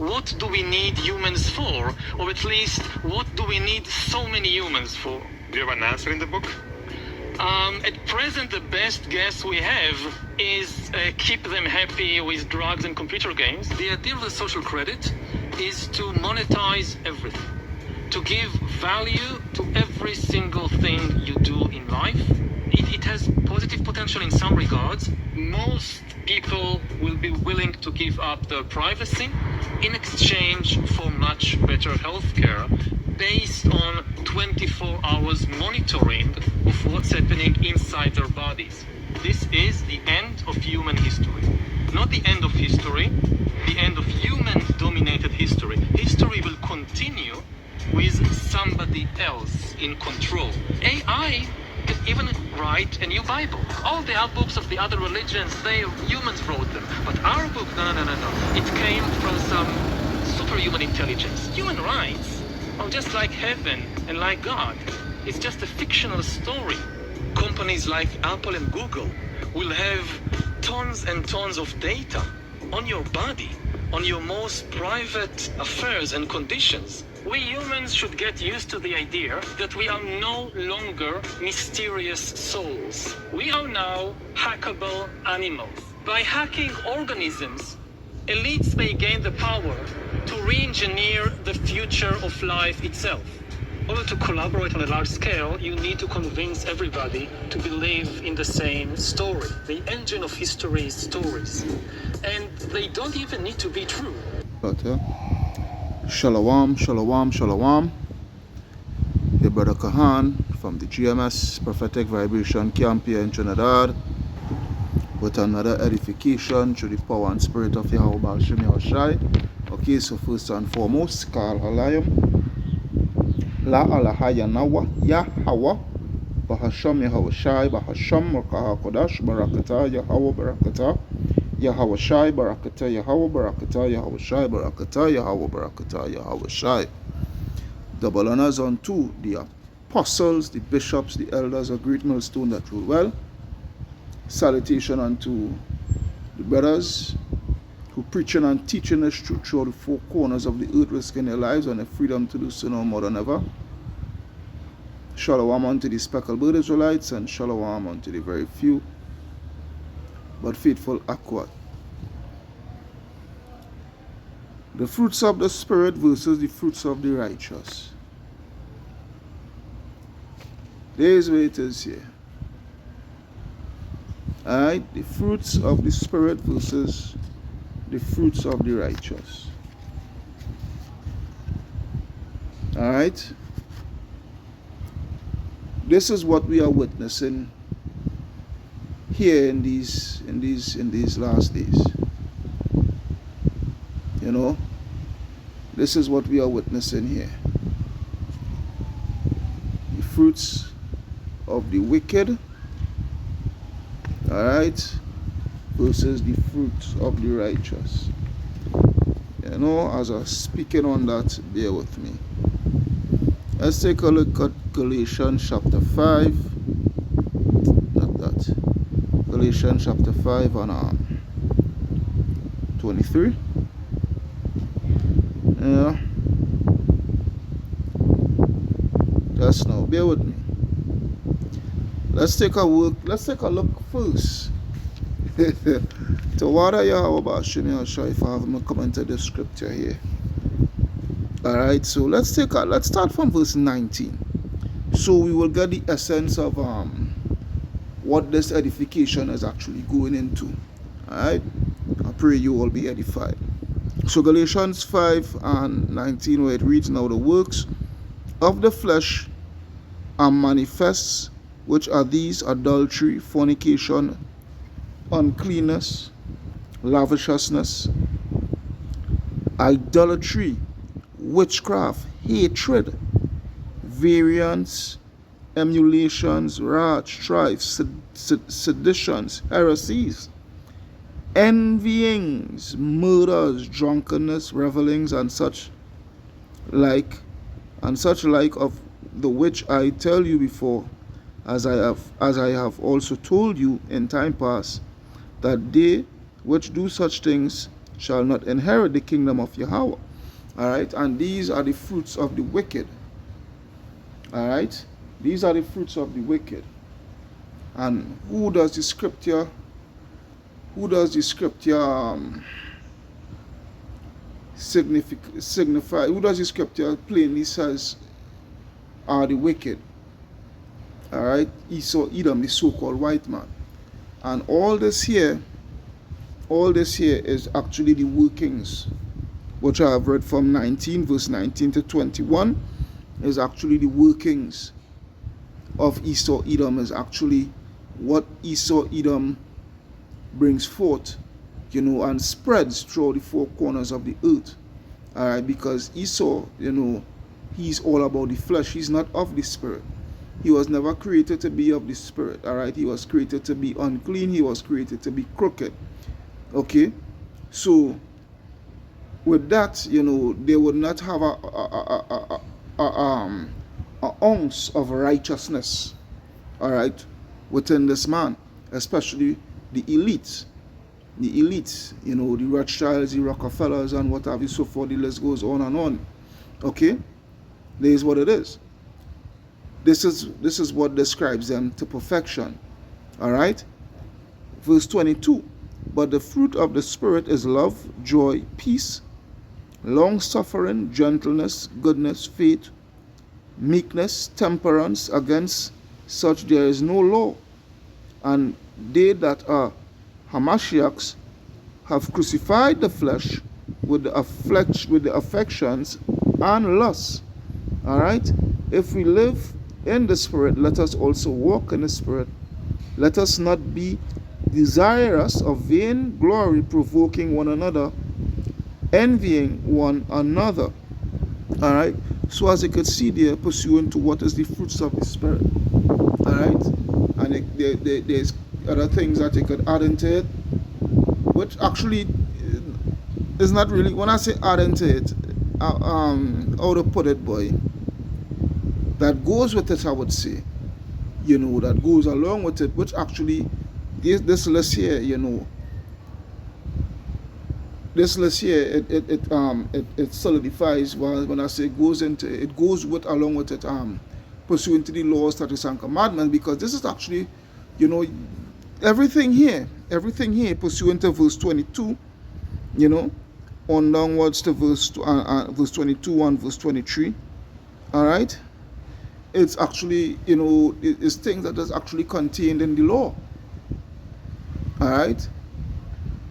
what do we need humans for? Or at least, what do we need so many humans for? Do you have an answer in the book? At present, the best guess we have is keep them happy with drugs and computer games. The idea of the social credit is to monetize everything, to give value to every single thing you do in life. It has positive potential in some regards. Most people will be willing to give up their privacy in exchange for much better healthcare based on 24 hours monitoring of what's happening inside their bodies. This is the end of human history. Not the end of history, the end of human-dominated history. History will continue with somebody else in control. AI can even write a new Bible. All the other books of the other religions, humans wrote them. But our book, no. It came from some superhuman intelligence. Human rights are just like heaven and like God. It's just a fictional story. Companies like Apple and Google will have tons and tons of data on your body, on your most private affairs and conditions. We humans should get used to the idea that we are no longer mysterious souls. We are now hackable animals. By hacking organisms, elites may gain the power to re-engineer the future of life itself. In order to collaborate on a large scale, you need to convince everybody to believe in the same story. The engine of history is stories. And they don't even need to be true. Shalom. Your brother Kahan from the GMS Prophetic Vibration Camp here in Trinidad with another edification through the power and spirit of Yahweh Baal Shem Yahushai. Okay, so first and foremost, Kal Halayim La Alahaya Nawa Yahweh Bahasham Yahushai Bahasham Rakaha Kodash Barakata Yahweh Barakata Yahweh Shai Barakata Yahweh Barakata Yahweh Shai Barakata Yahweh Barakata Yahweh Shai. Double honors unto the apostles, the bishops, the elders of Great Millstone that rule well. Salutation unto the brothers who preaching and teaching us truth throughout the four corners of the earth, risking their lives and the freedom to do so no more than ever. Shalom unto the speckled bird Israelites and shalom unto the very few but faithful Akwat. The fruits of the Spirit versus the fruits of the righteous. There's where it is here. Alright, the fruits of the Spirit versus the fruits of the righteous. Alright? This is what we are witnessing here in these last days. You know, this is what we are witnessing here. The fruits of the wicked, alright, versus the fruits of the righteous. You know, as I'm speaking on that, bear with me. Let's take a look at Galatians chapter 5. Not that. Galatians chapter 5 and 23. Yeah. Just now, bear with me. Let's take a look first. To what are Yahweh about Shemi Shai if I haven't commented the scripture here. Alright, so let's start from verse 19. So we will get the essence of what this edification is actually going into. Alright? I pray you all be edified. So Galatians 5 and 19, where it reads, now the works of the flesh are manifests, which are these: adultery, fornication, uncleanness, lasciviousness, idolatry, witchcraft, hatred, variance, emulations, wrath, strife, seditions, heresies, envyings, murders, drunkenness, revellings, and such like, of the which I tell you before, as I have also told you in time past, that they which do such things shall not inherit the kingdom of Yahweh. Alright, and these are the fruits of the wicked. Alright, these are the fruits of the wicked. And who does the scripture signify, who does the scripture plainly says are the wicked? Alright, Esau, Edom, the so-called white man. And all this here is actually the workings, which I have read from 19, verse 19 to 21, is actually the workings of Esau, Edom, is actually what Esau, Edom brings forth, and spreads throughout the four corners of the earth. Alright, because Esau, he's all about the flesh. He's not of the spirit. He was never created to be of the spirit. Alright, he was created to be unclean. He was created to be crooked. Okay, so with that, they would not have a ounce of righteousness, alright, within this man, especially the elites, the Rothschilds, the Rockefellers, and what have you, so forth. The list goes on and on. Okay, there is what it is. This is what describes them to perfection. Alright, verse 22. But the fruit of the Spirit is love, joy, peace, long-suffering, gentleness, goodness, faith, meekness, temperance. Against such there is no law. And they that are Hamashiachs have crucified the flesh with the affections and lusts. Alright? If we live in the Spirit, let us also walk in the Spirit. Let us not be desirous of vain glory, provoking one another, envying one another. Alright, so as you could see there, pursuant to what is the fruits of the Spirit. Alright, and there's other things that you could add into it, which actually is not really, when I say add into it, how to put it, boy, that goes with it, I would say, that goes along with it, which actually this list here, this list here, it solidifies. When I say goes into it, goes with along with it, pursuant to the laws, statutes, and commandments, because this is actually, everything here pursuant to verse 22, on downwards to verse 22 and verse 23. All right, it's actually, it's things that is actually contained in the law. Alright,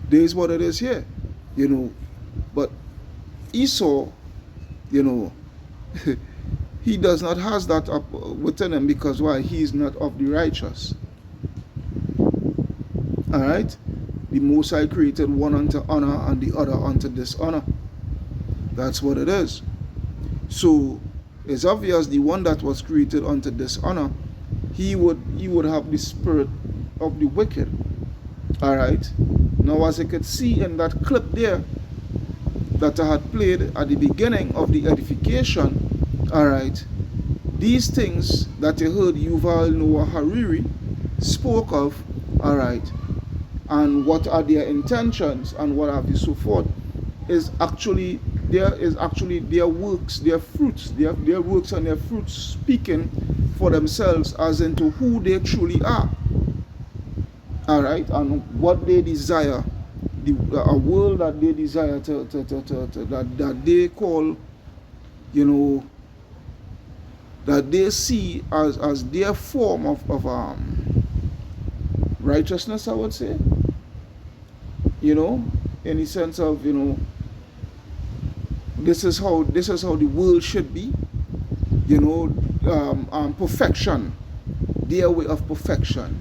there is what it is here, but Esau, he does not has that up within him, because why? He is not of the righteous. Alright, the Most High created one unto honor and the other unto dishonor. That's what it is. So it's obvious the one that was created unto dishonor, he would have the spirit of the wicked. Alright, now as you could see in that clip there that I had played at the beginning of the edification, alright, these things that you heard Yuval Noah Harari spoke of, alright, and what are their intentions and what have you so forth, is actually their works, their fruits, their works and their fruits speaking for themselves as into who they truly are. Alright, and what they desire, a world that they desire that they call, that they see as their form of righteousness, I would say, in the sense of, this is how the world should be, perfection, their way of perfection,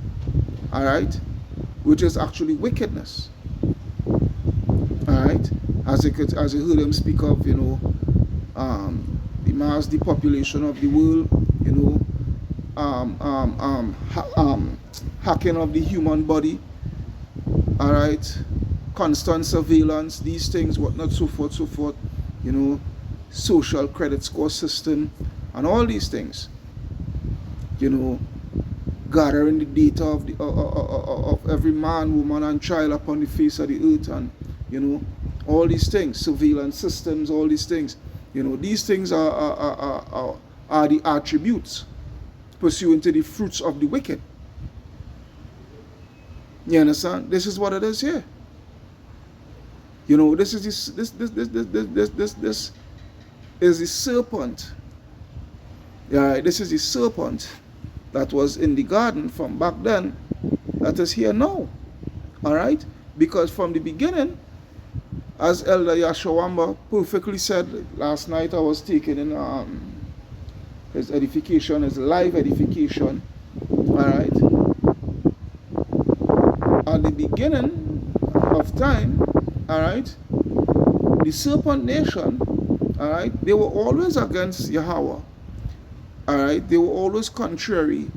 alright, which is actually wickedness. Alright, as you heard them speak of, the population of the world, hacking of the human body, alright, constant surveillance, these things, whatnot, so forth, social credit score system, and all these things, gathering the data of every man, woman, and child upon the face of the earth, and all these things, surveillance systems, all these things. These things are the attributes pursuant to the fruits of the wicked. You understand? This is what it is here. This is this is the serpent. Yeah, this is the serpent that was in the garden from back then that is here now. All right? Because from the beginning, as Elder Yashawamba perfectly said last night, I was taking in his edification, his live edification. All right? At the beginning of time, all right, the serpent nation, all right, they were always against Yahweh. All right, they were always contrary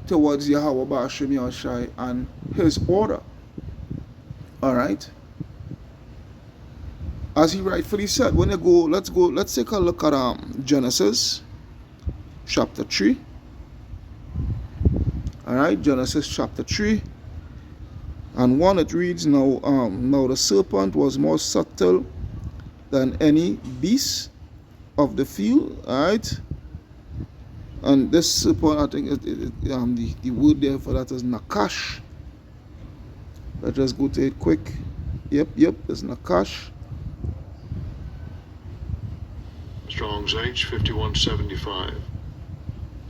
towards Yahweh Ba'ashem Yahushai and his order. All right. As he rightfully said, when you go, let's take a look at Genesis chapter 3. All right, Genesis chapter 3. And 1, it reads, now the serpent was more subtle than any beast of the field. All right. And this serpent, I think the word there for that is Nakash. Let's just go to it quick. Yep, it's Nakash. Strong's H 5175.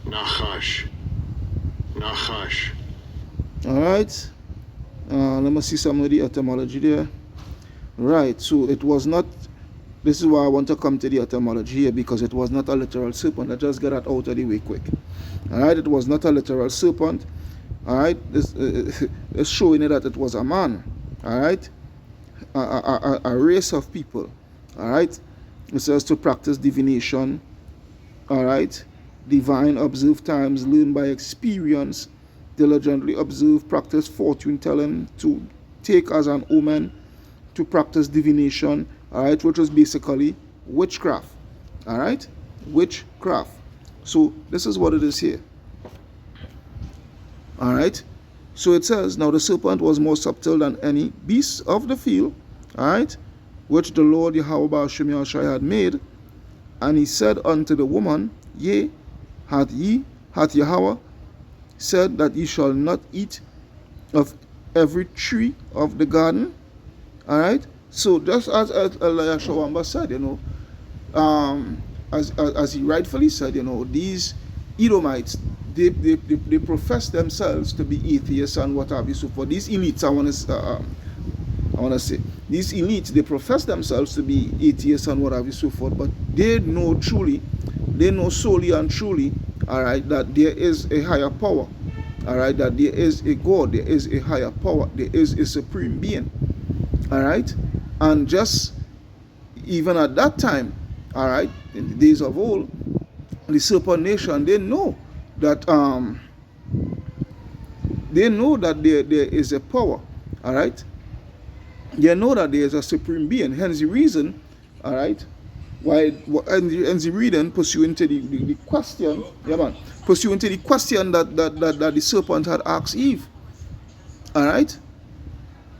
Nachash. All right. Let me see some of the etymology there. Right, so it was not, this is why I want to come to the etymology here, because it was not a literal serpent. Let's just get that out of the way quick. All right, it was not a literal serpent. All right, this is showing it that it was a man. All right, a race of people. All right, it says to practice divination. All right, divine, observe times, learn by experience, diligently observe, practice fortune telling, to take as an omen, to practice divination, all right, which was basically witchcraft. All right, witchcraft. So this is what it is here. All right, so it says, now the serpent was more subtle than any beast of the field, all right, which the Lord Yahweh Ba'ashem Yahushai had made. And he said unto the woman, yea, hath Yahweh said that ye shall not eat of every tree of the garden. All right, so just as Yashawamba said, as he rightfully said, these Edomites, they profess themselves to be atheists and what have you. So for these elites, I want to say, these elites, they profess themselves to be atheists and what have you, so forth, but they know solely and truly, all right, that there is a higher power, all right, that there is a God, there is a higher power, there is a supreme being, all right. And just even at that time, all right, in the days of old, the serpent nation, they know that there is a power, all right. They know that there is a supreme being. Hence the reason, all right, why, and the reason pursuant to the question, pursuant to the question that the serpent had asked Eve, all right,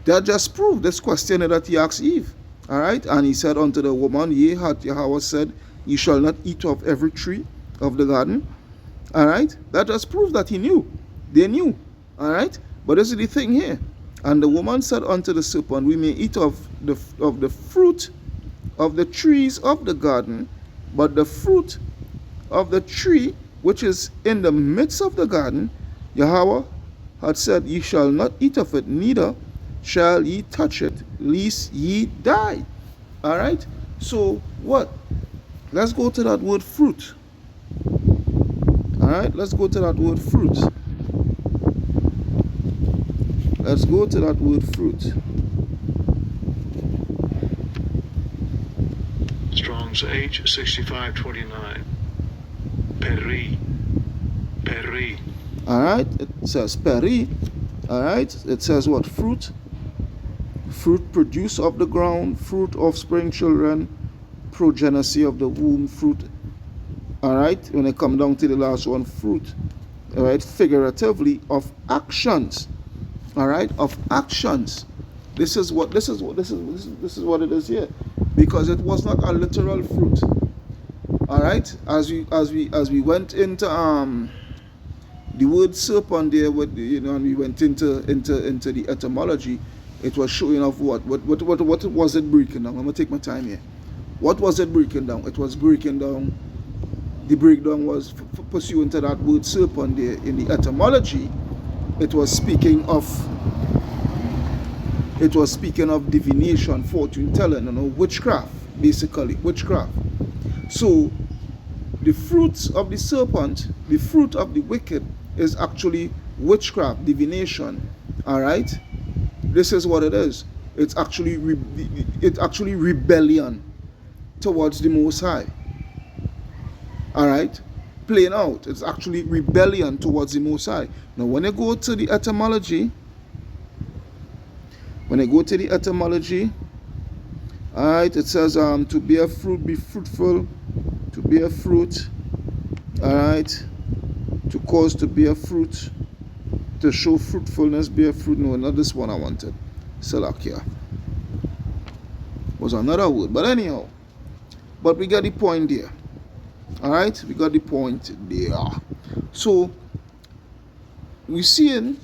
that just proved this question that he asked Eve, all right, and he said unto the woman, yea, hath Yahweh said, ye shall not eat of every tree of the garden, all right. That just proved that he knew, they knew, all right. But this is the thing here. And the woman said unto the serpent, we may eat of the fruit of the trees of the garden, but the fruit of the tree which is in the midst of the garden, Yahweh had said, ye shall not eat of it, neither shall ye touch it, lest ye die. All right. So what? Let's go to that word fruit. All right. Let's go to that word fruit. Let's go to that word fruit. Strong's H 6529. Peri. All right, it says peri. All right, it says what? Fruit. Fruit produce of the ground, fruit offspring children, progeny of the womb, fruit. All right, when I come down to the last one, fruit. All right, figuratively of actions. All right, of actions. This is what it is here, because it was not a literal fruit. All right, as we went into the word serpent there, with and we went into the etymology. It was showing of what was it breaking down. I'm gonna take my time here. What was it breaking down? It was breaking down. The breakdown was pursuant to that word serpent there in the etymology. It was speaking of divination, fortune telling, witchcraft, basically witchcraft. So the fruits of the serpent, the fruit of the wicked, is actually witchcraft, divination. All right, this is what it is. It's actually rebellion towards the Most High. All right, plain out. It's actually rebellion towards the Most High. Now, when I go to the etymology, all right, it says to bear fruit, be fruitful, to bear fruit. All right, to cause to bear fruit, to show fruitfulness, bear fruit. No, not this one I wanted. Salakia was another word, but anyhow, but we got the point there. All right, we got the point there. So we see in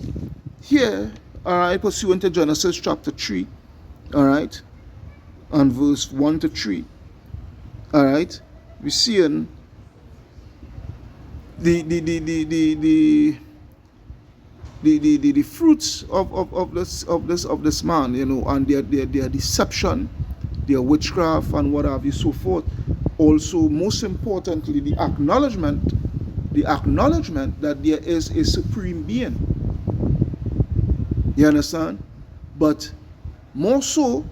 here, all right, pursuant to Genesis chapter 3, all right, and verse 1 to 3, all right, we see in the fruits of this man, and their deception, their witchcraft, and what have you, so forth. Also, most importantly, the acknowledgement that there is a supreme being. You understand? But more so,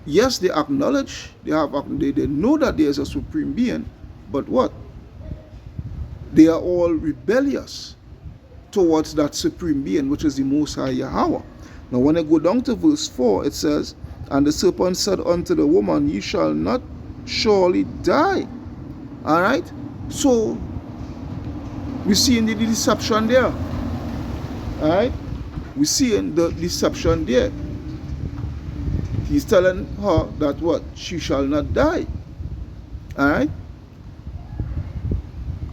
yes, they acknowledge, they know that there is a supreme being, but what? They are all rebellious towards that supreme being, which is the Most High Yahweh. Now, when I go down to verse 4, it says, and the serpent said unto the woman, ye shall not surely die. All right? So, we see in the deception there. All right? We see in the deception there. He's telling her that what? She shall not die. All right?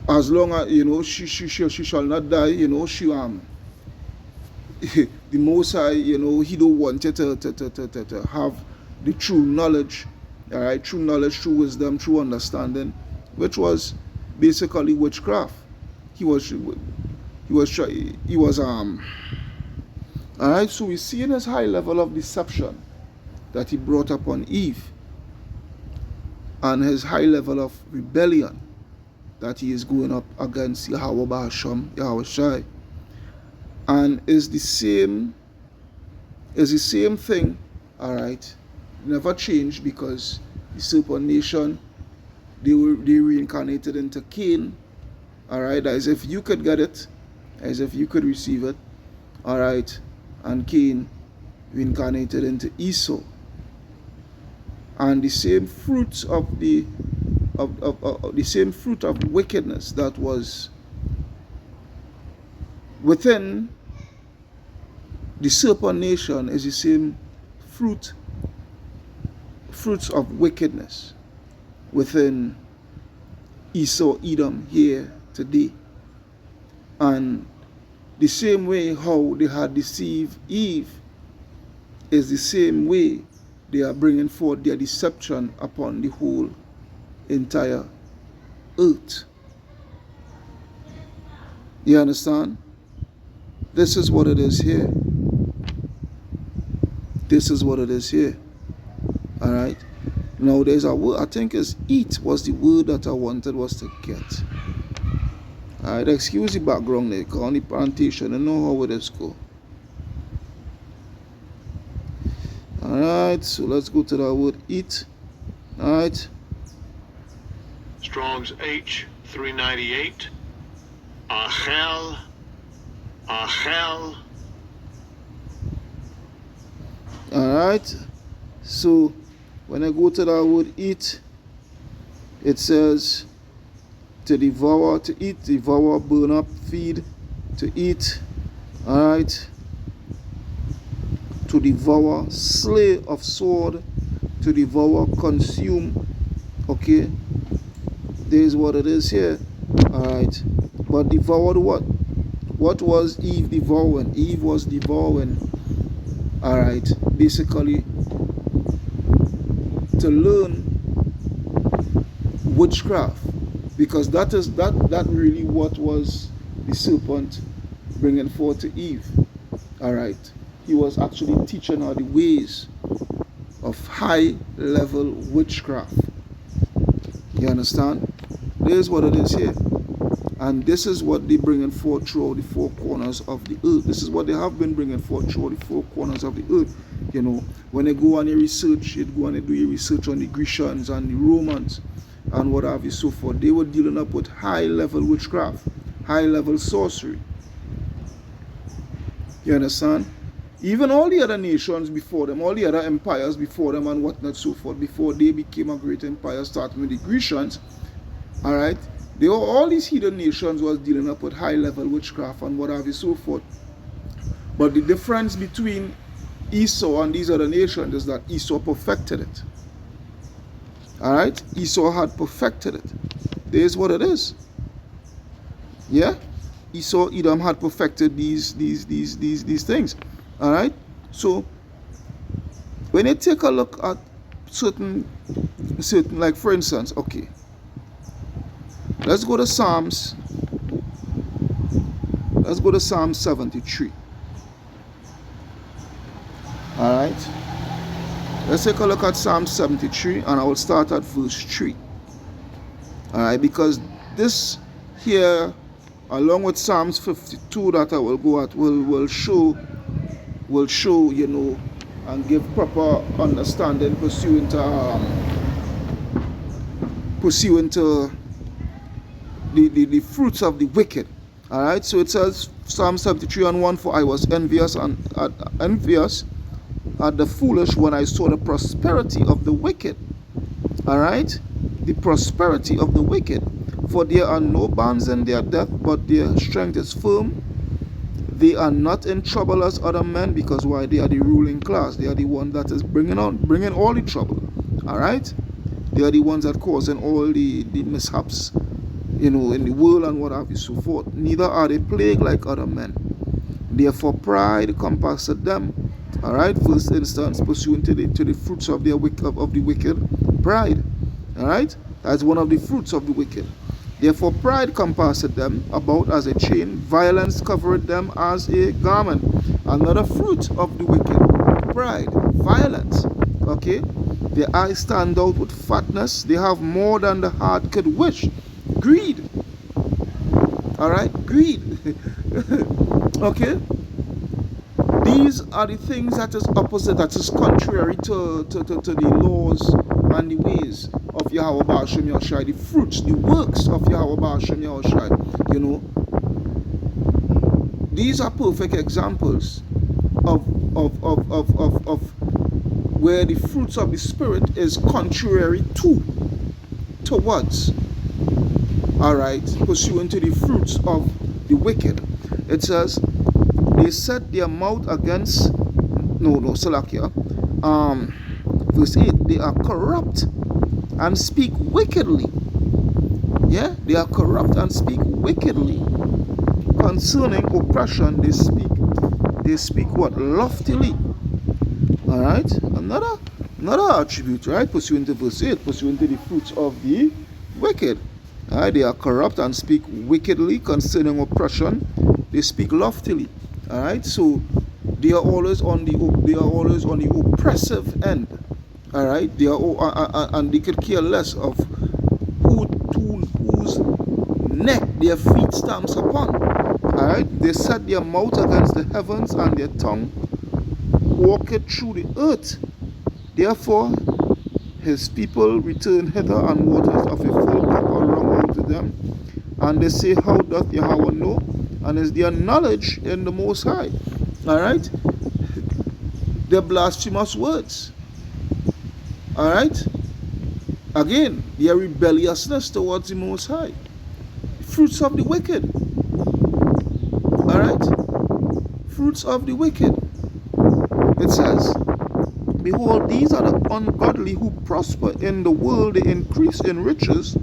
As long as, she shall not die, the Most High, he don't want you to have the true knowledge, all right, true knowledge, true wisdom, true understanding, which was basically witchcraft. He was all right. So we see in his high level of deception that he brought upon Eve, and his high level of rebellion that he is going up against Yahweh Bahasham, Yahweh Shai. And is the same thing, all right, never changed, because the serpent nation, they reincarnated into Cain, all right, as if you could get it, as if you could receive it, all right, and Cain reincarnated into Esau, and the same fruits of the same fruit of wickedness that was within the serpent nation is the same fruits of wickedness within Esau, Edom here today. And the same way how they had deceived Eve is the same way they are bringing forth their deception upon the whole entire earth. You understand? This is what it is here. This is what it is here. All right. Now there's a word, I think is eat was the word that I wanted was to get. All right. Excuse the background there, on the plantation. I know how it is go. All right. So let's go to the word eat. All right. Strong's H398. Achel. Alright, so when I go to that word eat, it says to devour, to eat, devour, burn up, feed, to eat. Alright, to devour, slay of sword, to devour, consume. Okay, there's what it is here. Alright, but devoured what? What was Eve devouring? Eve was devouring, alright, basically to learn witchcraft, because that really what was the serpent bringing forth to Eve. Alright, he was actually teaching her the ways of high level witchcraft. You understand? There's what it is here. And this is what they're bringing forth throughout the four corners of the earth. This is what they have been bringing forth throughout the four corners of the earth. You know, when they go on a research, they go on and do a research on the Grecians and the Romans and what have you, so forth. They were dealing up with high level witchcraft, high level sorcery. You understand? Even all the other nations before them, all the other empires before them and whatnot, so forth, before they became a great empire, starting with the Grecians, alright, they were, all these heathen nations was dealing up with high level witchcraft and what have you, so forth. But the difference between Esau and these other nations is that Esau perfected it. Alright, Esau had perfected it. There's what it is. Yeah, Esau, Edom had perfected these things. Alright, so when you take a look at certain, like for instance, okay, let's go to Psalms. Let's go to Psalm 73. Alright, let's take a look at Psalm 73, and I will start at verse 3. Alright, because this here, along with Psalms 52 that I will go at, will show, you know, and give proper understanding pursuant to the fruits of the wicked. Alright, so it says Psalm 73 and 1, for I was envious at the foolish when I saw the prosperity of the wicked. Alright, the prosperity of the wicked. For there are no bonds in their death, but their strength is firm. They are not in trouble as other men, because why? They are the ruling class. They are the one that is bringing all the trouble. Alright, they are the ones that causing all the mishaps, you know, in the world and what have you, so forth. Neither are they plagued like other men. Therefore pride compasseth them. Alright, first instance, pursuant to the fruits of the wicked, pride. Alright, that's one of the fruits of the wicked. Therefore pride compasseth them about as a chain, violence covereth them as a garment. Another fruit of the wicked, pride, violence. Okay, their eyes stand out with fatness, they have more than the heart could wish. Greed. Alright, greed. Okay, these are the things that is opposite, that is contrary to the laws and the ways of Yahweh Baal Shem Yahushai, the fruits, the works of Yahweh Baal Shem Yahushai. You know, these are perfect examples of where the fruits of the Spirit is contrary towards. Alright, pursuant to the fruits of the wicked. It says, they set their mouth against, Salakia. Verse 8, they are corrupt and speak wickedly. Yeah, they are corrupt and speak wickedly. Concerning oppression, they speak what? Loftily. Alright, another attribute, right? Pursuant to verse 8, pursuant to the fruits of the wicked. Alright, they are corrupt and speak wickedly. Concerning oppression, they speak loftily. Alright, so they are always on the oppressive end. Alright, they are and they could care less of whose neck their feet stamps upon. Alright, they set their mouth against the heavens, and their tongue walketh through the earth. Therefore his people return hither, and waters of a full cup are wrung out to them. And they say, how doth Yahweh know? And is there knowledge in the Most High? Alright, they're blasphemous words. Alright, again, their rebelliousness towards the Most High. Fruits of the wicked. Alright, fruits of the wicked. It says, behold, these are the ungodly who prosper in the world, they increase in riches.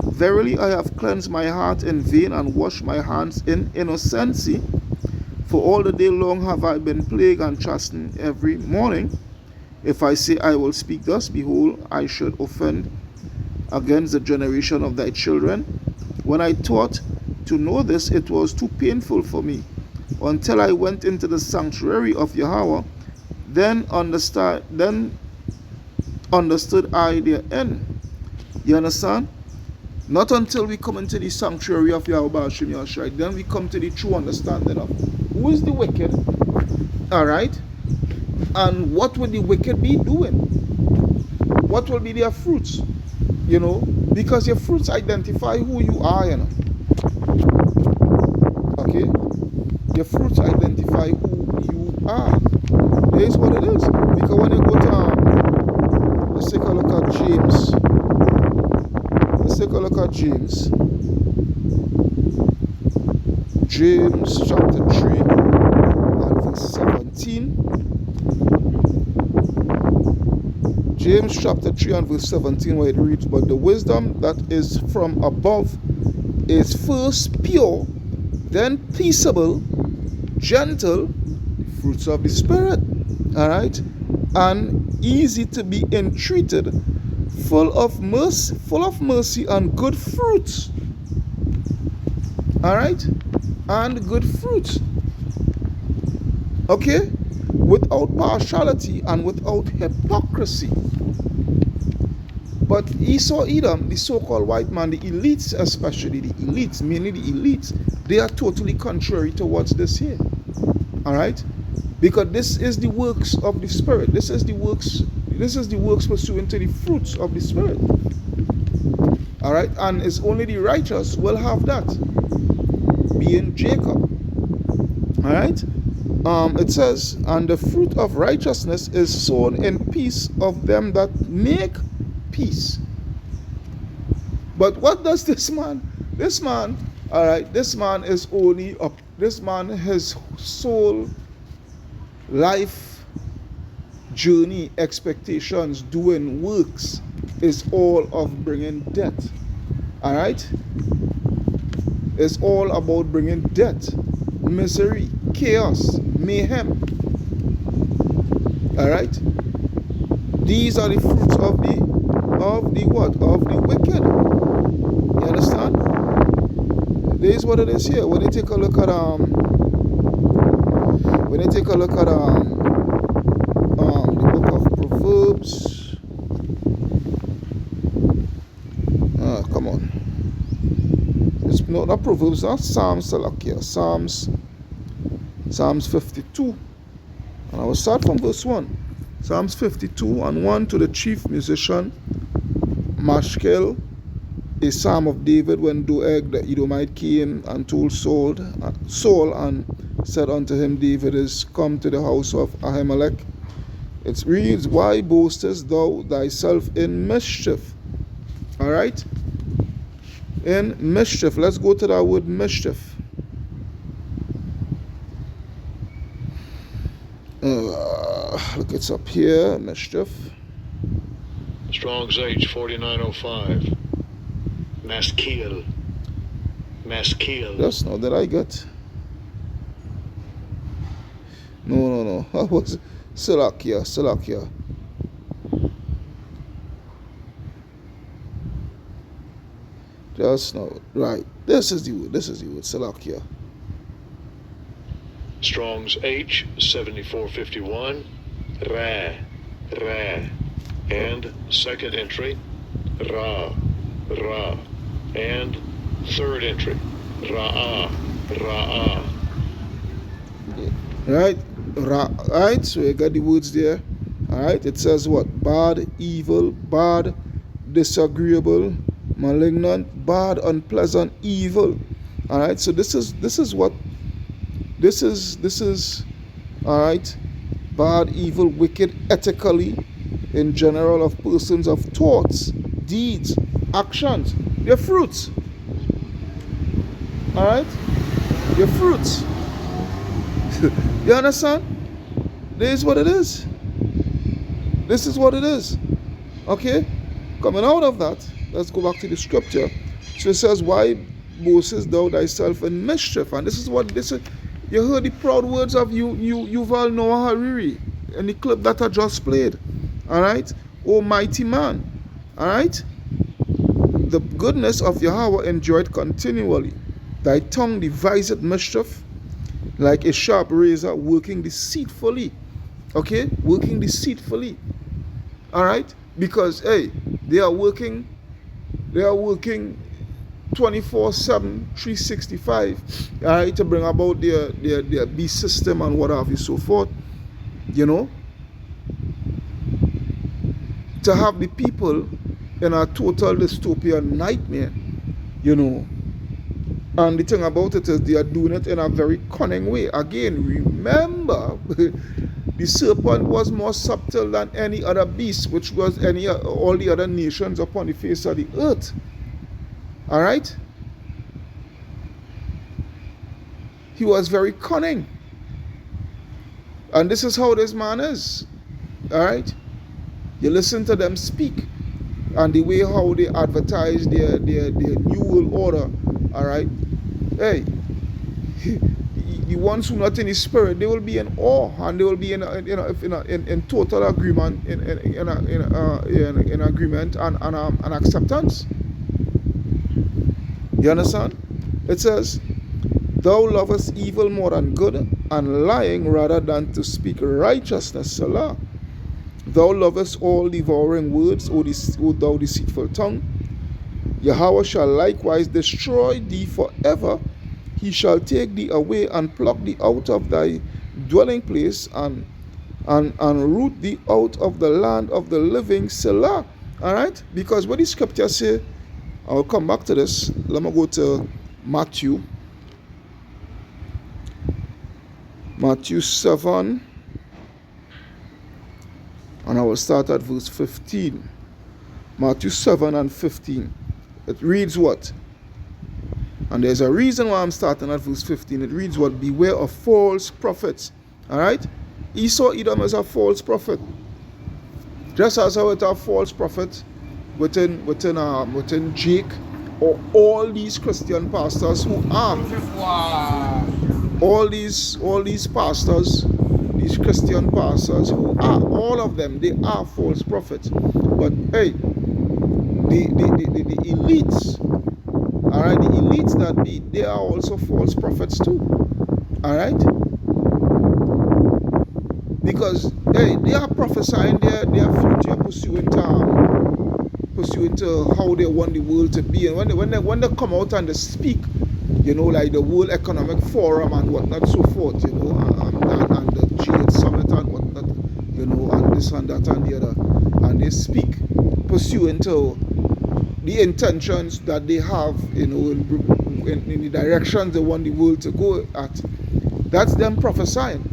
Verily I have cleansed my heart in vain and washed my hands in innocency. For all the day long have I been plagued and chastened every morning. If I say I will speak thus, behold, I should offend against the generation of thy children. When I thought to know this, it was too painful for me, until I went into the sanctuary of Yahweh. Then understood I their end. You understand? Not until we come into the sanctuary of Yahweh Ba'ashim Yahshai, then we come to the true understanding of who is the wicked, alright, and what will the wicked be doing? What will be their fruits? You know, because your fruits identify who you are, you know. Okay? Your fruits identify who you are. That is what it is. Because when you go to, let's take a look at James. Let's take a look at James. James chapter 3 and verse 17. James chapter 3 and verse 17, where it reads, but the wisdom that is from above is first pure, then peaceable, gentle, fruits of the Spirit, all right, and easy to be entreated, full of mercy and good fruits, all right, and good fruits, okay, without partiality and without hypocrisy. But Esau, Edom, the so-called white man, the elites, especially the elites, mainly the elites, they are totally contrary towards this here. Alright? Because this is the works of the Spirit. This is the works pursuant to the fruits of the Spirit. Alright? And it's only the righteous will have that. Being Jacob. Alright? It says, and the fruit of righteousness is sown in peace of them that make peace. But what does this man, alright, this man is only up, this man, his soul, life, journey, expectations, doing works is all of bringing death. Alright? It's all about bringing death, misery, chaos, mayhem. Alright? These are the fruits of the what? Of the wicked. You understand? This is what it is here. When you take a look at the book of Proverbs. Come on. It's not Proverbs, not Psalms, Salakia. Psalms 52. And I will start from verse 1. Psalms 52 and 1, to the chief musician Mashkel, a psalm of David, when Doeg the Edomite came and told Saul and said unto him, David is come to the house of Ahimelech. It reads, why boastest thou thyself in mischief? Alright? In mischief. Let's go to that word mischief. Look, it's up here. Mischief. Strong's H 4905. Maskil. Yes, no, did I get? No. That was Salakia. Just no. Right. This is the word. Salakia. Strong's H 7451. Ra. And second entry, Ra. And third entry, Ra'ah. Right? Right? So you got the words there. Alright? It says what? Bad, evil, bad, disagreeable, malignant, bad, unpleasant, evil. Alright? So this is what this is alright? Bad, evil, wicked, ethically, in general, of persons, of thoughts, deeds, actions, their fruits. Alright? Your fruits. You understand? This is what it is. This is what it is. Okay? Coming out of that, let's go back to the scripture. So it says, why boastest thou thyself in mischief? And this is what this is. You heard the proud words of Yuval Noah Hariri in the clip that I just played. Alright? O mighty man. Alright? The goodness of Yahweh enjoyed continually. Thy tongue deviseth mischief, like a sharp razor working deceitfully. Okay? Working deceitfully. Alright? Because, hey, they are working 24/7, 365, alright, to bring about their beast system and what have you, so forth. You know? To have the people in a total dystopian nightmare, you know. And the thing about it is they are doing it in a very cunning way. Again, remember, the serpent was more subtle than any other beast, which was all the other nations upon the face of the earth. Alright? He was very cunning. And this is how this man is. Alright? You listen to them speak. And the way how they advertise their new world order. Alright? Hey, the ones who are not in the spirit, they will be in awe, and they will be in total agreement, in agreement and acceptance. You understand? It says, thou lovest evil more than good, and lying rather than to speak righteousness. Salah. Thou lovest all devouring words, O thou deceitful tongue. Yahweh shall likewise destroy thee forever. He shall take thee away and pluck thee out of thy dwelling place and root thee out of the land of the living. Selah. Alright? Because what the scripture say, I'll come back to this. Let me go to Matthew. Matthew 7. And I will start at verse 15. Matthew 7 and 15. It reads what? And there's a reason why I'm starting at verse 15. It reads what? Beware of false prophets. Alright? Esau Edom is a false prophet. Just as how it's a false prophet within Jake, or all these Christian pastors who are all these pastors, these Christian pastors who are, all of them, they are false prophets. But hey, the elites, alright, the elites that be, they are also false prophets too. Alright? Because hey, they are prophesying their future pursuant to how they want the world to be. And when they come out and they speak, you know, like the World Economic Forum and whatnot, so forth, you know, and the G8 Summit and whatnot, you know, and this and that and the other, and they speak pursuant to the intentions that they have, you know, in the directions they want the world to go at. That's them prophesying.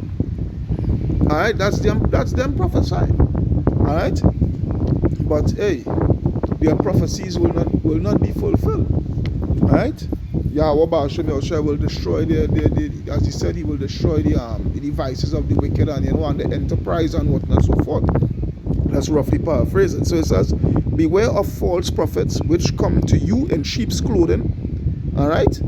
Alright, that's them prophesying. Alright? But hey, their prophecies will not be fulfilled. Alright? Yahweh Ba'ashem will destroy as he said, he will destroy the devices of the wicked and, you know, and the enterprise and whatnot, so forth. That's roughly paraphrasing. So it says, beware of false prophets which come to you in sheep's clothing. Alright?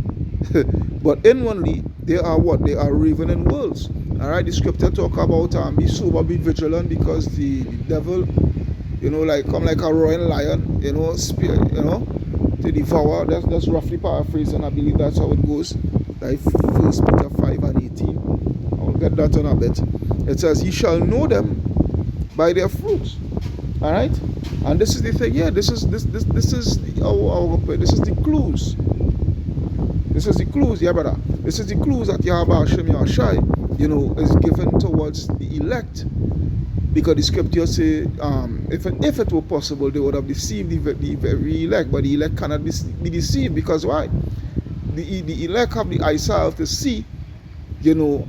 But inwardly they are what? They are ravening wolves. Alright, the scripture talk about be sober, be vigilant, because the devil, you know, like come like a roaring lion, you know, spear, you know, to devour. That's roughly paraphrasing. I believe that's how it goes. Like 1 Peter 5 and 18. I'll get that in a bit. It says, ye shall know them by their fruits. Alright? And this is the thing, yeah, this is the clues. This is the clues, yeah, brother. This is the clues that Yahweh Hashem Yahushai, you know, is given towards the elect. Because the scripture say, if it were possible, they would have deceived the very elect. But the elect cannot be deceived, because why? The elect have the eyesight to see, you know,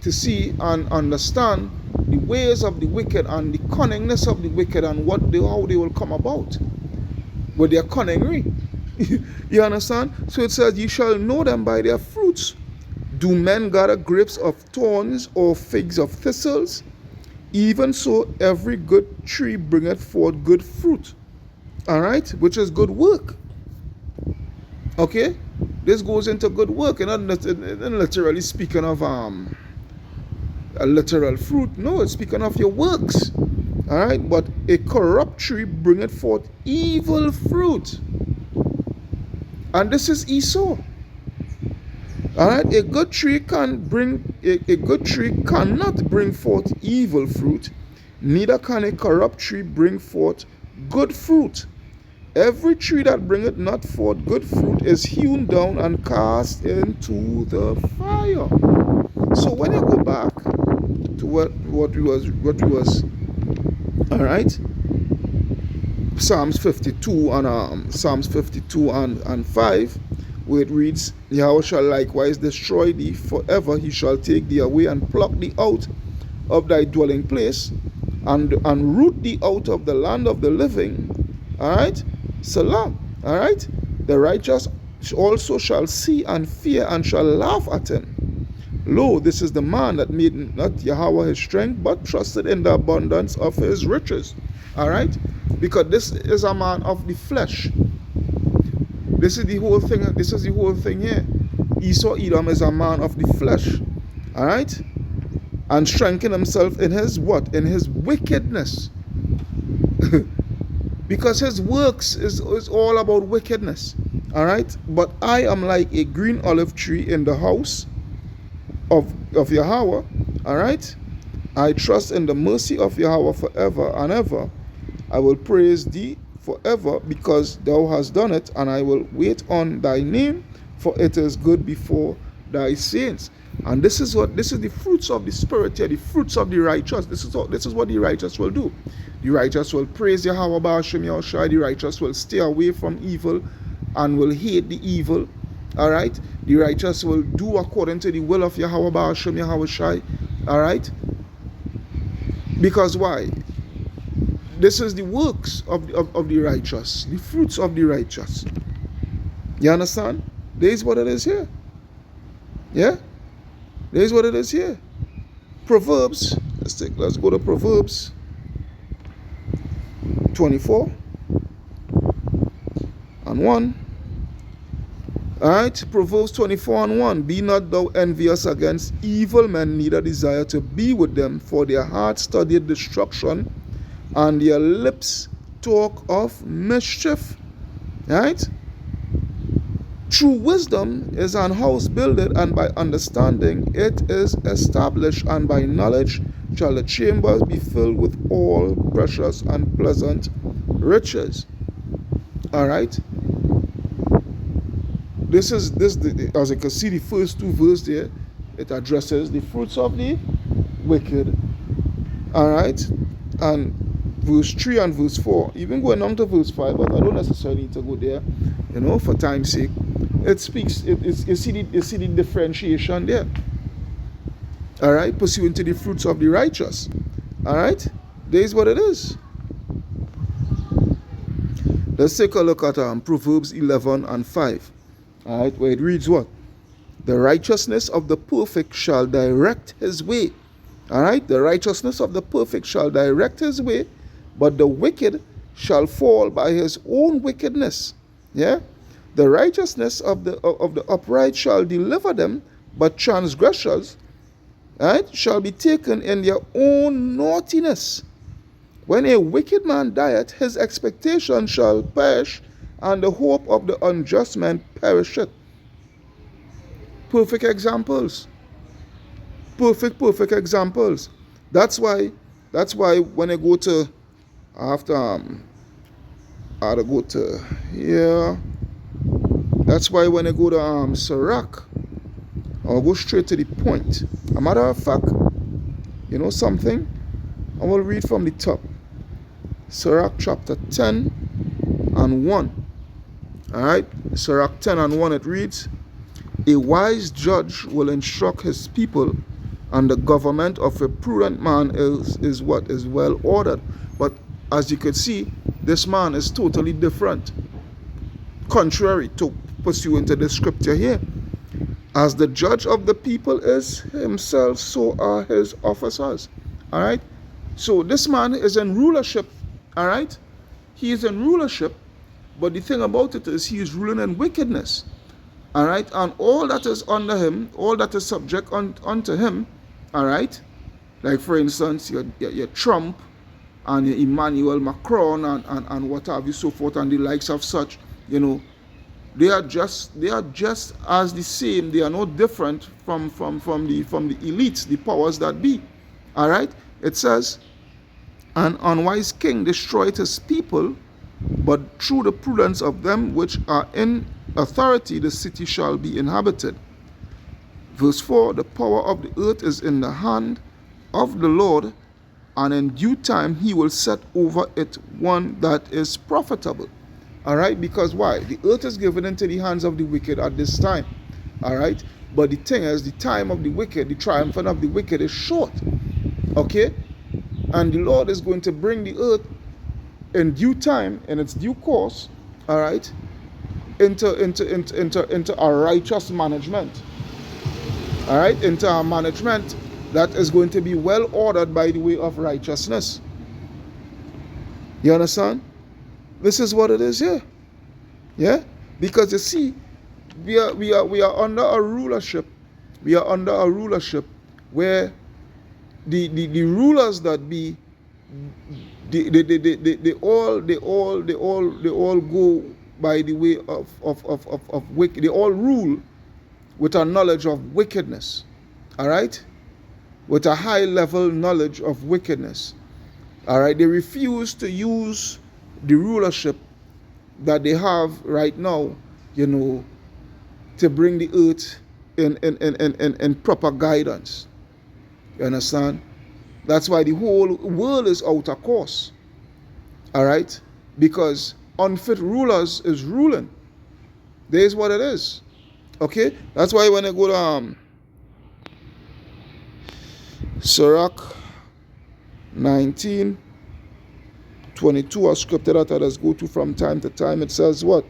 to see and understand the ways of the wicked and the cunningness of the wicked and how they will come about with their cunningery. You understand? So it says, you shall know them by their fruits. Do men gather grapes of thorns or figs of thistles? Even so, every good tree bringeth forth good fruit. All right, which is good work. Okay, this goes into good work, and not literally speaking of a literal fruit. No, it's speaking of your works. All right, but a corrupt tree bringeth forth evil fruit, and this is Esau. All right, a good tree cannot bring forth evil fruit, neither can a corrupt tree bring forth good fruit. Every tree that bringeth not forth good fruit is hewn down and cast into the fire. So when you go back to what was, all right, Psalms 52 and 5, where it reads, Yahweh shall likewise destroy thee forever. He shall take thee away and pluck thee out of thy dwelling place, and root thee out of the land of the living. All right, Salah. All right, the righteous also shall see and fear and shall laugh at him. Lo, this is the man that made not Yahweh his strength, but trusted in the abundance of his riches. All right, because this is a man of the flesh. This is the whole thing. This is the whole thing here. Esau Edom is a man of the flesh. All right, and strengthen himself in his what? In his wickedness. Because his works is all about wickedness. All right, but I am like a green olive tree in the house of Yahweh. All right, I trust in the mercy of Yahweh forever and ever. I will praise thee forever, because thou hast done it, and I will wait on thy name, for it is good before thy saints. And this is the fruits of the Spirit here, the fruits of the righteous. This is what the righteous will do. The righteous will praise Yahweh Ba'ashem Yahushai. The righteous will stay away from evil and will hate the evil. All right, the righteous will do according to the will of Yahweh Ba'ashem Yahushai. All right, because why? This is the works of the righteous, the fruits of the righteous. You understand? There is what it is here. Yeah? There is what it is here. Proverbs. Let's go to Proverbs 24 and 1. Alright, Proverbs 24 and 1. Be not thou envious against evil men, neither desire to be with them, for their heart studieth destruction, and their lips talk of mischief. Right? True wisdom is an house builded, and by understanding it is established, and by knowledge shall the chambers be filled with all precious and pleasant riches. All right. This, as you can see, the first two verses there, it addresses the fruits of the wicked. All right, and verse 3 and verse 4, even going on to verse 5, but I don't necessarily need to go there, for time's sake. It speaks, you see the differentiation there. All right, pursuant to the fruits of the righteous. All right, there is what it is. Let's take a look at Proverbs 11 and 5. All right, where it reads what? The righteousness of the perfect shall direct his way. All right, the righteousness of the perfect shall direct his way, but the wicked shall fall by his own wickedness. Yeah, the righteousness of the upright shall deliver them, but transgressors, right, shall be taken in their own naughtiness. When a wicked man dieth, his expectation shall perish, and the hope of the unjust man perisheth. Perfect examples. Perfect examples. That's why when I go to, after I go to here, that's why when I go to Sirach, I'll go straight to the point. A matter of fact, something, I will read from the top. Sirach chapter 10 and 1. Alright, Sirach 10 and 1, it reads, a wise judge will instruct his people, and the government of a prudent man is what? Is well ordered. But as you could see, this man is totally different, contrary to pursuant to the scripture here. As the judge of the people is himself, so are his officers. All right? So this man is in rulership. All right? He is in rulership, but the thing about it is he is ruling in wickedness. All right? And all that is under him, all that is subject unto him, all right? Like, for instance, your Trump and your Emmanuel Macron and what have you, so forth, and the likes of such, you know, they are just as the same. They are no different from the elites, the powers that be. All right? It says, an unwise king destroyed his people, but through the prudence of them which are in authority, the city shall be inhabited. Verse 4, the power of the earth is in the hand of the Lord, and in due time he will set over it one that is profitable. All right? Because why? The earth is given into the hands of the wicked at this time. All right? But the thing is, the time of the wicked, the triumphant of the wicked is short. Okay? And the Lord is going to bring the earth in due time, in its due course, all right, into a righteous management. All right? Into a management that is going to be well ordered by the way of righteousness. You understand? This is what it is here. Yeah? Because you see, we are under a rulership. We are under a rulership where the rulers that be, they all go by the way of wicked. They all rule with a knowledge of wickedness. All right? With a high level knowledge of wickedness. All right? They refuse to use the rulership that they have right now, you know, to bring the earth in proper guidance. You understand? That's why the whole world is out of course. All right? Because unfit rulers is ruling. There's what it is. Okay? That's why when I go to Sirach 19:22, a scripture that I just go to from time to time, it says what?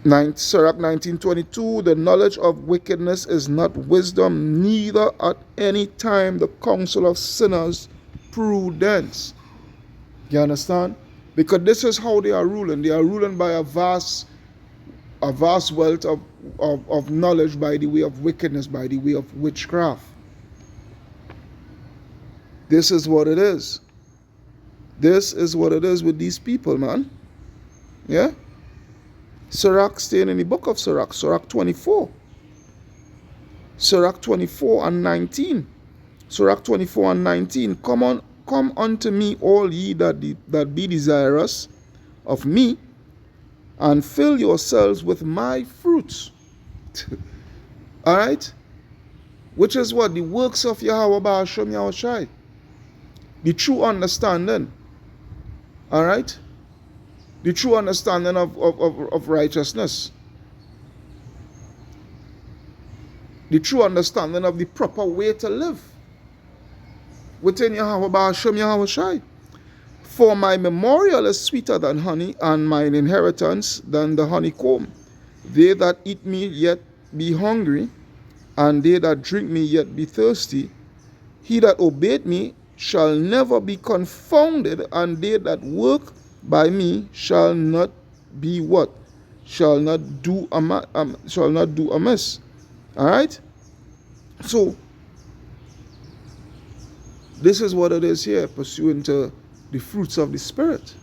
Sirach 19:22, the knowledge of wickedness is not wisdom, neither at any time the counsel of sinners prudence. You understand? Because this is how they are ruling. They are ruling by a vast wealth of knowledge by the way of wickedness, by the way of witchcraft. This is what it is. This is what it is with these people, man. Yeah? Sirach, staying in the book of Sirach, Sirach 24. Sirach 24 and 19. Sirach 24 and 19. Come unto me, all ye that be desirous of me, and fill yourselves with my fruits. All right? Which is what? The works of Yahweh Ba'ashem Yahushai. The true understanding. All right? The true understanding of righteousness. The true understanding of the proper way to live within Yahweh Ba'ashem Yahushai. For my memorial is sweeter than honey, and mine inheritance than the honeycomb. They that eat me yet be hungry, and they that drink me yet be thirsty. He that obeyed me shall never be confounded, and they that work by me shall not be what? Shall not do amiss. All right? So, this is what it is here, pursuant to the fruits of the Spirit.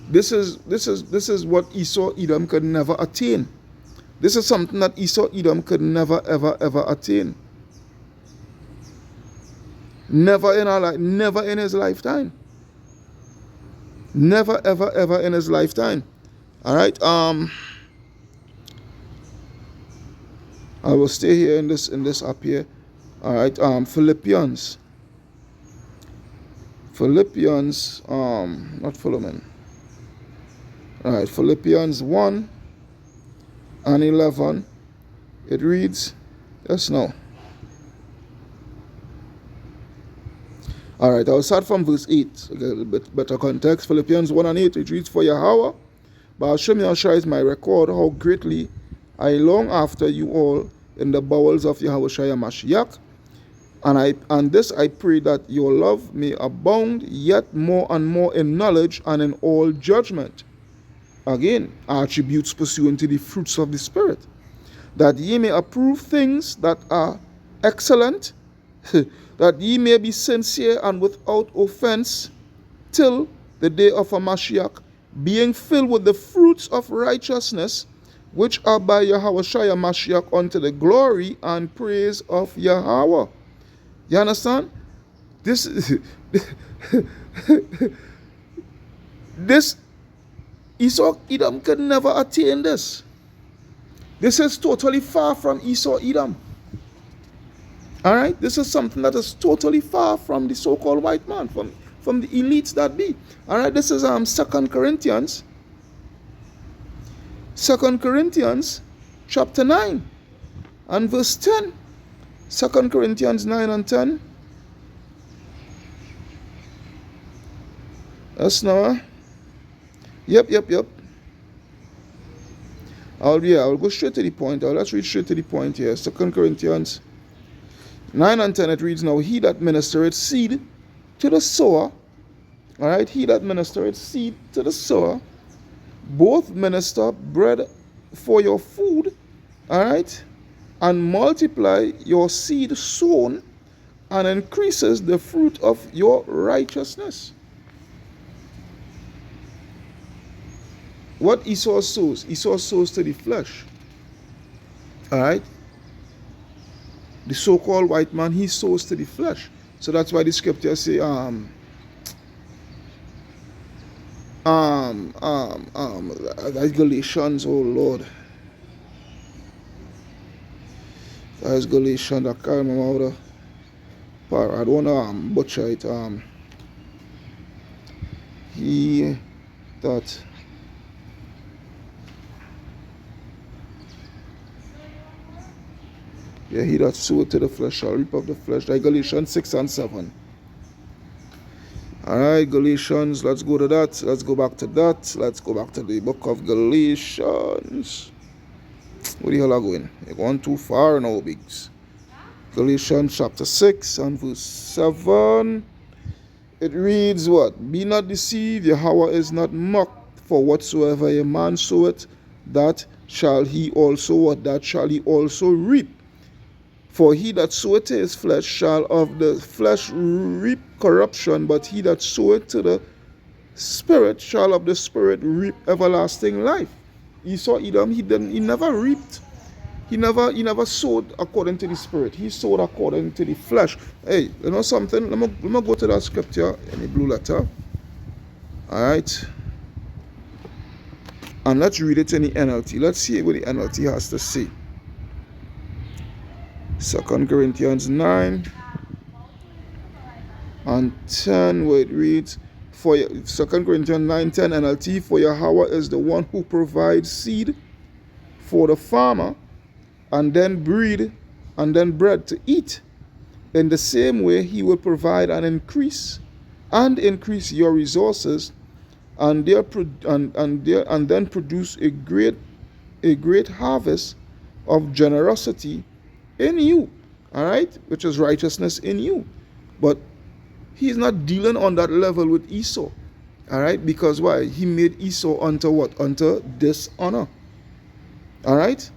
This is what Esau Edom could never attain. This is something that Esau Edom could never ever attain. Never in our life, never in his lifetime. Never ever in his lifetime. All right. I will stay here in this up here. All right. Philippians, not Philemon. All right. Philippians 1 and 11. It reads, yes, no. All right, I'll start from verse 8, a little bit better context. Philippians 1 and 8, it reads, for Yahweh, Ba'ashem Yahushua is my record, how greatly I long after you all in the bowels of Yahushua Mashiach, and this I pray, that your love may abound yet more and more in knowledge and in all judgment. Again, attributes pursuant to the fruits of the Spirit, that ye may approve things that are excellent, that ye may be sincere and without offense till the day of a Mashiach, being filled with the fruits of righteousness, which are by Yahushua Mashiach unto the glory and praise of Yahweh. You understand? This Esau Edom could never attain this. This is totally far from Esau Edom. Alright? This is something that is totally far from the so-called white man, from the elites that be. Alright, this is 2 Corinthians. 2 Corinthians chapter 9 and verse 10. 2 Corinthians 9 and 10. That's now. Yep. I'll go straight to the point. Let's read straight to the point here. 2 Corinthians 9 and 10, it reads, now he that ministereth seed to the sower, all right, he that ministereth seed to the sower, both minister bread for your food, all right, and multiply your seed sown, and increases the fruit of your righteousness. What Esau sows? Esau sows to the flesh. All right? The so-called white man, he sows to the flesh. So that's why the scriptures say, that's Galatians, oh Lord. That is Galatians, I can't remember how the part. I don't want to butcher it. He that he that soweth to the flesh shall reap of the flesh. Like Galatians 6 and 7. Alright, Galatians, let's go to that. Let's go back to that. Let's go back to the book of Galatians. Where the hell are going? You're going too far now, Biggs. Galatians chapter 6 and verse 7. It reads what? Be not deceived, Yahweh is not mocked, for whatsoever a man soweth, that shall he also what? That shall he also reap. For he that soweth to his flesh shall of the flesh reap corruption, but he that soweth to the Spirit shall of the Spirit reap everlasting life. Esau Edom, he never reaped. He never sowed according to the Spirit. He sowed according to the flesh. Hey, you know something? Let me go to that scripture in the blue letter. Alright. And let's read it in the NLT. Let's see what the NLT has to say. 2 Corinthians 9 and 10, where it reads, 2 Corinthians 9:10 NLT, for Yahweh is the one who provides seed for the farmer, and then bread to eat. In the same way, he will provide and increase your resources, and then produce a great harvest of generosity in you, all right, which is righteousness in you. But he's not dealing on that level with Esau, all right, because why? He made Esau unto what? Unto dishonor, all right.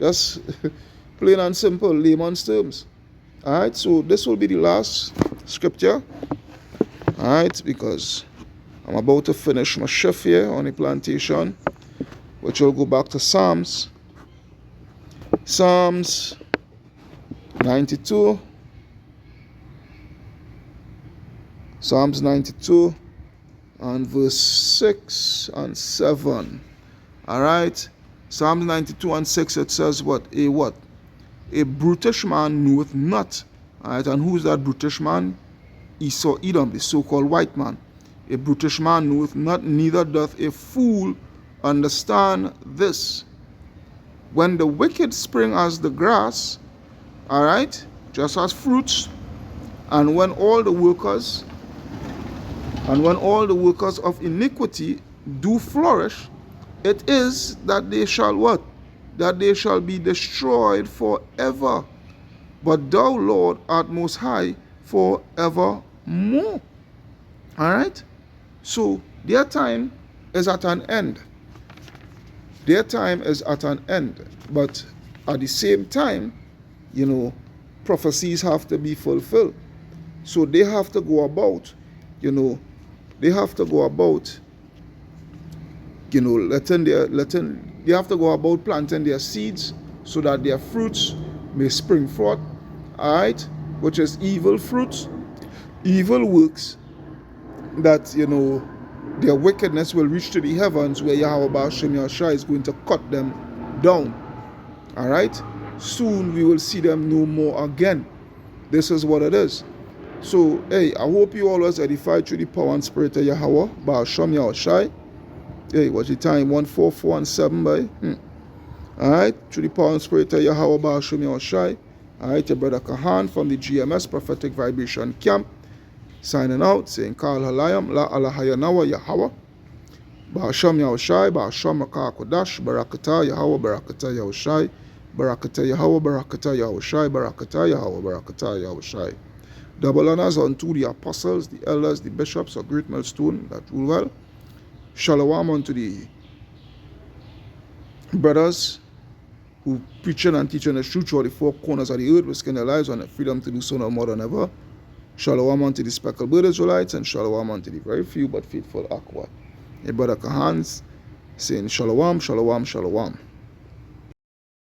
Just plain and simple, layman's terms. All right, so this will be the last scripture, all right, because I'm about to finish my shift here on the plantation, which will go back to Psalms 92. Psalms 92 and verse 6 and 7. Alright. Psalms 92 and 6, it says what? A brutish man knoweth not. Alright, and who is that brutish man? Esau Edom, the so-called white man. A brutish man knoweth not, neither doth a fool understand this. When the wicked spring as the grass, alright, just as fruits, and when all the workers of iniquity do flourish, it is that they shall what? that they shall be destroyed forever. But thou, Lord, art most high forevermore. Alright? So their time is at an end. Their time is at an end. But at the same time, prophecies have to be fulfilled. So they have to go about, letting they have to go about planting their seeds so that their fruits may spring forth, alright, which is evil fruits, evil works, that their wickedness will reach to the heavens, where Yahweh Ba'ashem Yahushua is going to cut them down. Alright? Soon we will see them no more again. This is what it is. So, hey, I hope you always edified through the power and spirit of Yahweh Ba'ashem Yahushua. Hey, what's the time? 1:44:17 by? Alright, through the power and spirit of Yahweh Ba'ashem Yahushua. Alright, your brother Kahan from the GMS Prophetic Vibration Camp, signing out, saying Kal Halayam, La Alahayanawa Yahweh, Ba'ashem Yahushua, Ba'ashem Makah Kodash, Barakatah Yahweh, Barakatah Yahushua, Barakatah Yahweh, Barakatah Yahushua, Barakatah Yahweh, Barakatah Yahushua. Double honors unto the apostles, the elders, the bishops of Great Millstone that rule well. Shalom unto the brothers who preaching and teaching the truth throughout the four corners of the earth, risking their lives on the freedom to do so no more than ever. Shalom unto the speckled bird Israelites, and shalom unto the very few but faithful Aqua. Your brother Kahans saying shalom, shalom, shalom.